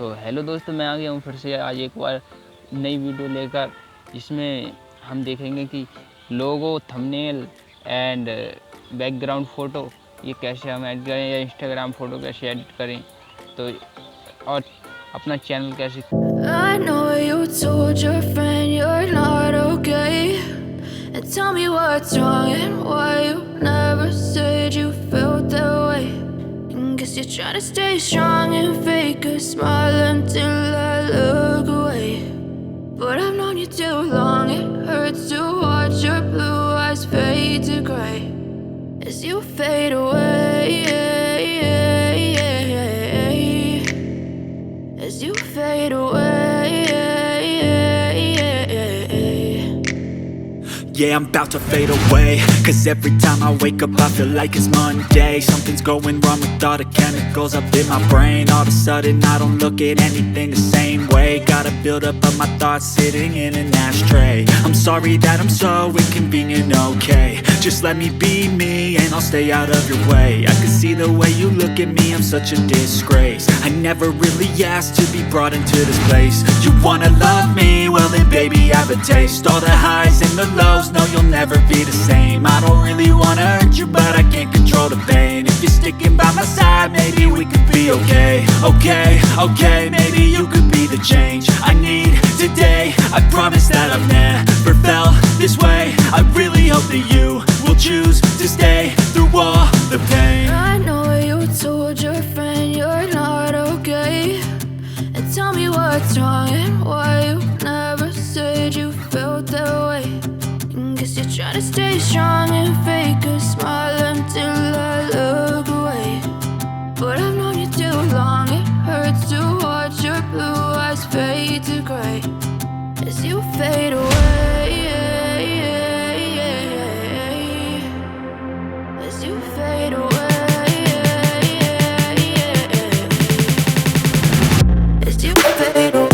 Hello दोस्तों, मैं आ गया हूँ फिर से आज एक बार नई वीडियो लेकर, जिसमें हम देखेंगे कि लोगो, थंबनेल एंड बैकग्राउंड फ़ोटो ये कैसे हम ऐड करें या इंस्टाग्राम फ़ोटो कैसे एडिट करें, तो और अपना चैनल कैसे। I know you told your friend you're not okay, and tell me what's wrong and why you never said you felt that way. And guess you're trying to stay strong and fake a smile until I look away. But I've known you too long, it hurts to watch your blue eyes fade to gray as you fade away, as you fade away. Yeah, I'm about to fade away, cause every time I wake up I feel like it's Monday. Something's going wrong with all the chemicals up in my brain. All of a sudden I don't look at anything the same way. Gotta build up of my thoughts sitting in an ashtray. I'm sorry that I'm so inconvenient, okay. Just let me be me and I'll stay out of your way. I can see the way you look at me, I'm such a disgrace. I never really asked to be brought into this place. You wanna love me? Well then baby I have a taste. All the highs and the lows, no you'll never be the same. I don't really wanna hurt you, but I can't control the pain. If you're sticking by my side, maybe we could be okay. Okay, maybe you could be the change I need today. I promise that I've never felt this way. I really hope that you will choose to stay through all the pain. I know you told your friend you're not okay, and tell me what's wrong and why you never said you felt that way. And guess you're trying to stay strong and fake a smile until I look away. But I've known you too long, it hurts to watch your blue eyes fade to gray as you fade away, as you fade away, as you fade away.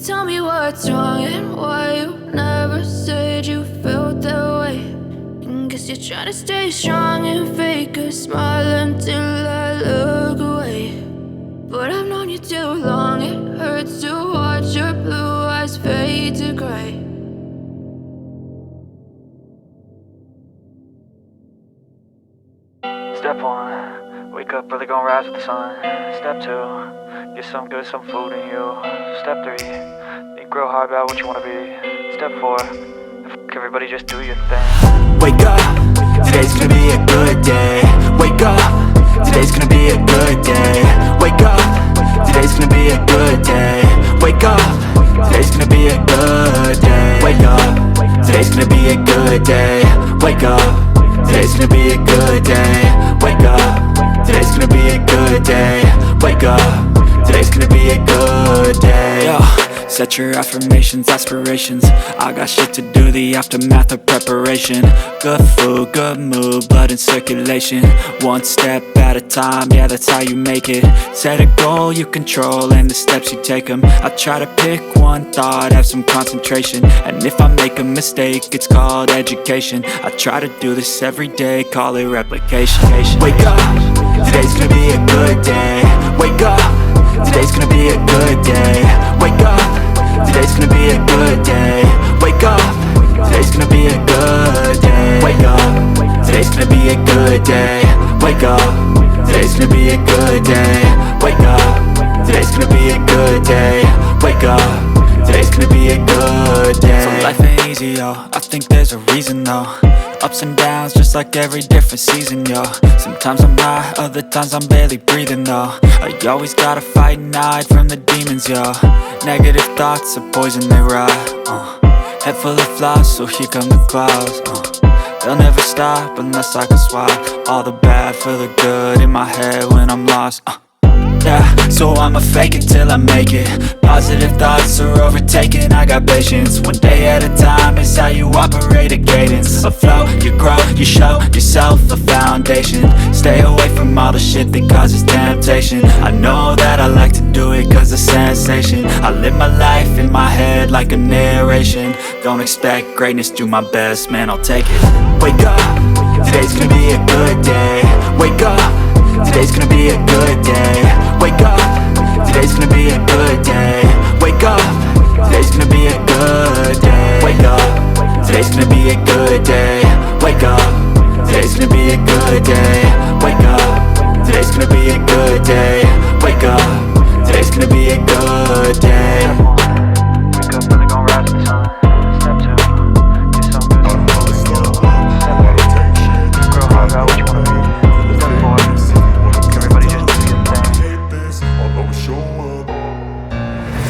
Tell me what's wrong and why you never said you felt that way. And guess you're trying to stay strong and fake a smile until I look away. But I've known you too long, it hurts to watch your blue eyes fade to gray. Step 1, wake up early, gonna rise with the sun. Step 2, get some good, some food in you. Step 3, think real hard about what you wanna be. Step 4, everybody just do your thing. Wake up, today's gonna be a good day. Wake up, today's gonna be a good day. Wake up, today's gonna be a good day. Wake up, today's gonna be a good day. Wake up, today's gonna be a good day. wake up. Today's gonna be a good day. Wake up. Today's gonna be a good day. Wake up. Today's gonna be a good day. Yo, set your affirmations, aspirations. I got shit to do, the aftermath of preparation. Good food, good mood, blood in circulation. One step at a time, yeah, that's how you make it. Set a goal you control and the steps you take them. I try to pick one thought, have some concentration. And if I make a mistake, it's called education. I try to do this every day, call it replication. Wake up, today's gonna be a good day. Wake up, today's gonna be a good day. Wake up, today's gonna be a good day. Wake up, today's gonna be a good day. Wake up, today's gonna be a good day. Wake up, today's gonna be a good day. Wake up, today's gonna be a good day. Wake up, today's gonna be a good day. So life ain't easy, yo, I think there's a reason though. Ups and downs, just like every different season, yo. Sometimes I'm high, other times I'm barely breathing, though. I always gotta fight and hide from the demons, yo. Negative thoughts are poison, they rot. Head full of flaws, so here come the clouds. They'll never stop unless I can swap all the bad for the good in my head when I'm lost. Yeah, so I'ma fake it till I make it. Positive thoughts are overtaken, I got patience. One day at a time is how you operate a cadence. A flow, you grow, you show yourself a foundation. Stay away from all the shit that causes temptation. I know that I like to do it cause of sensation. I live my life in my head like a narration. Don't expect greatness, do my best, man, I'll take it. Wake up, today's gonna be a good day. Wake up, today's gonna be a good day. Wake up, today's gonna be a good day. Wake up, today's gonna be a good day. Wake up, today's gonna be a good day. Wake up, today's gonna be a good day. Wake up, today's gonna be a good day. Wake up, today's gonna be a good day. Wake up, really gon' rise with the sun. Step two, get some good some food in you. Step three, grow hard about what you wanna be. Step four, everybody just do your thing.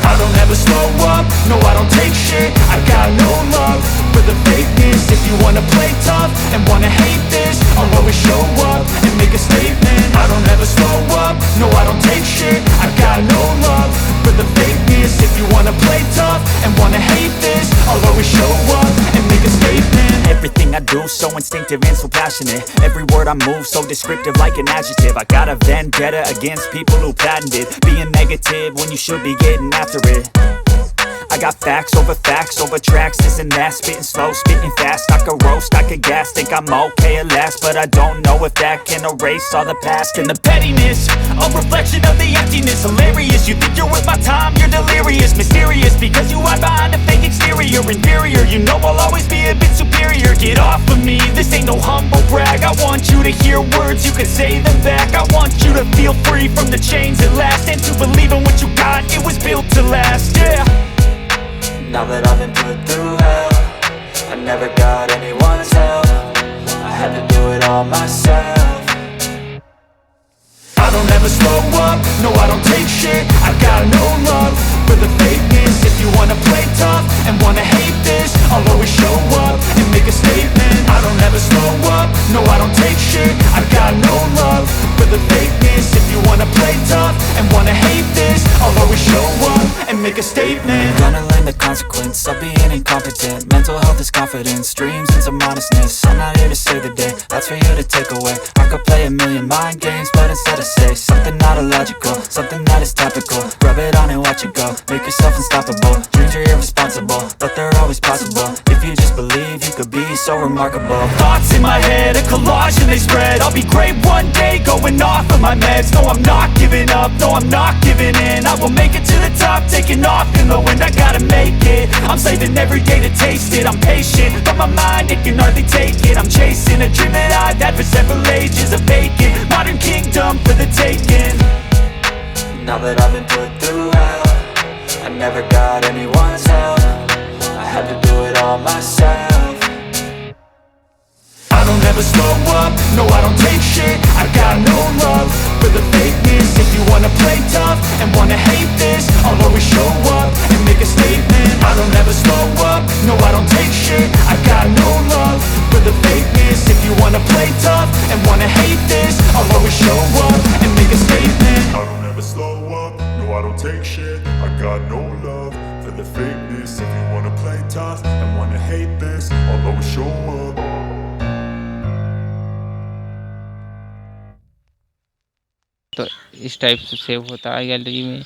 I don't ever slow up, no I don't take shit. I got no love for the fakeness. If you wanna play tough and wanna hate this, I'll always show up and make a statement. I don't ever slow up, no I don't take shit. I got no love for the fakeness. If you wanna play tough and wanna hate this, I'll always show up and make a statement. Everything I do so instinctive and so passionate. Every word I move so descriptive like an adjective. I got a vendetta against people who patented being negative when you should be getting after it. I got facts over tracks, this and that. Spitting slow, spitting fast, I could roast, I could gas. Think I'm okay at last, but I don't know if that can erase all the past. And the pettiness, a reflection of the emptiness. Hilarious, you think you're worth my time, you're delirious. Mysterious, because you hide behind a fake exterior. Inferior, you know I'll always be a bit superior. Get off of me, this ain't no humble brag. I want you to hear words, you can say them back. I want you to feel free from the chains at last, and to believe in what you got, it was built to last, yeah. Now that I've been put through hell, I never got anyone's help. I had to do it all myself. I don't ever slow up, no I don't take shit. I got no love for the fakeness. If you wanna play tough and wanna hate this, I'll always show up and make a statement. I don't ever slow up, no I don't take shit. I got no love for the fakeness. If you wanna play tough and wanna hate this, I'll always show up and make a statement. Gonna learn the consequence of being incompetent. Mental health is confidence, dreams and some honestness. I'm not here to save the day, that's for you to take away. I could play a million mind games, but instead I say something not illogical, something that is topical. Rub it on and watch it go, make yourself unstoppable. Dreams are irresponsible, but they're always possible. If you just believe, you could be so remarkable. Thoughts in my head, a collage and they spread. I'll be great one day, going off of my meds. No, I'm not giving up, no, I'm not giving in. I will make it to the top, taking off in the wind. I gotta make it, I'm saving every day to taste it. I'm patient, but my mind, it can hardly take it. I'm chasing a dream that I've had for several ages. A vacant, modern kingdom for the taking. Now that I've been put through hell, I never got anyone's help. I had to do it all myself. I don't ever slow up, no I don't take shit. I got no love for the fakeness. If you wanna play tough and wanna hate this, I'll always show up and make a statement. I don't ever slow up, no I don't take shit. I got no love for the fakeness. I'ma show up. तो इस type से save होता है gallery में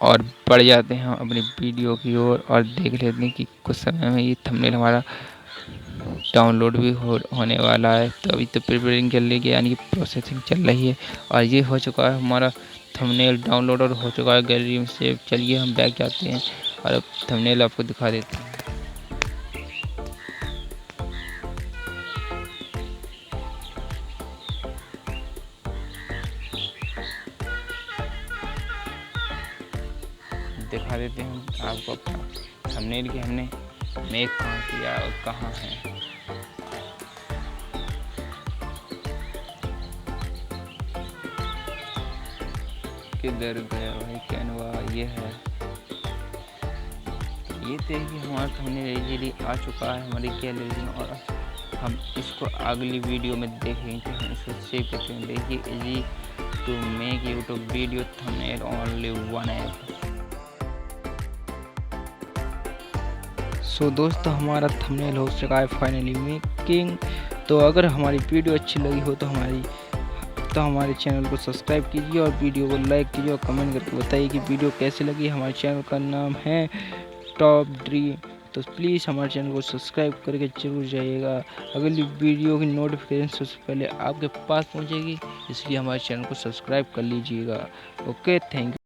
और बढ़ जाते हैं हम अपनी वीडियो की ओर और देख लेते हैं कि कुछ समय में ये थंबनेल हमारा डाउनलोड भी होने वाला है। तो अभी तो प्रिपेयरिंग चल रही है, यानी कि प्रोसेसिंग चल रही है और ये हो चुका है हमारा थंबनेल डाउनलोड और हो चुका है गैलरी में सेव। चलिए हम बैक जाते हैं और अब थंबनेल आपको दिखा देते हैं। दिखा देते हैं आपको अपना थंबनेल कि हमने मेक कहाँ किया और कहाँ है। किधर गया भाई कैनवा, ये है। ये देखिए हमारा थंबनेल इजीली आ चुका है हमारी गैलरी में और हम इसको अगली वीडियो में देखेंगे कि हम इसको सेव करते हैं। देखिए easy to make YouTube video thumbnail only one app. So दोस्तों हमारा थंबनेल हो चुका है फाइनली मेकिंग। तो अगर हमारी वीडियो अच्छी लगी हो तो हमारे चैनल को सब्सक्राइब कीजिए और वीडियो को लाइक कीजिए और कमेंट करके बताइए कि वीडियो कैसी लगी। हमारे चैनल का नाम है टॉप ड्रीम, तो प्लीज़ हमारे चैनल को सब्सक्राइब करके जरूर जाइएगा। अगली वीडियो की नोटिफिकेशन सबसे पहले आपके पास पहुंचेगी, इसलिए हमारे चैनल को सब्सक्राइब कर लीजिएगा। Okay, thank you.